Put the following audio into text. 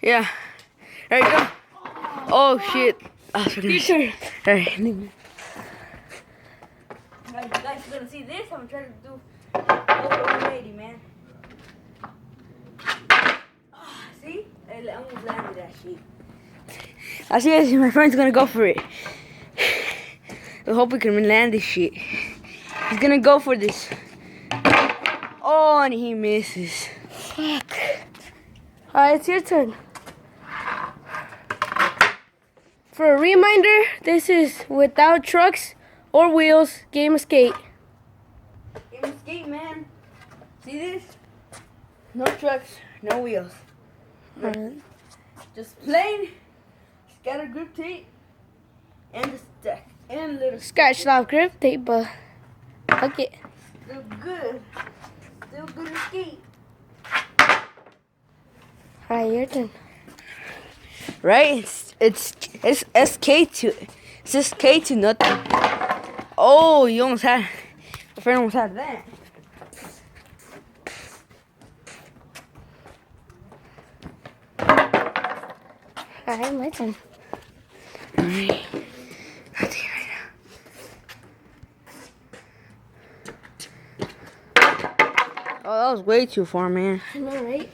Yeah. There you go. Oh shit. Oh, Your turn. Alright. You guys are gonna see this. I'm trying to do over 180, man. See? I almost landed that shit. I see my friend's gonna go for it. I hope we can land this shit. He's gonna go for this. Oh, and he misses. Fuck. Alright, it's your turn. For a reminder, this is without trucks or wheels, game of skate. Game of skate, man. See this? No trucks, no wheels. Alright. Just plain scatter grip tape and the stack and little Scratch off grip tape, but fuck it. Still good. Still good to skate. Alright, your turn. Right? It's sk8. It's sk8 nothing. Oh, you almost had. My friend almost had that. Alright, my turn. Alright. Nothing right now. Oh, that was way too far, man. I know, right?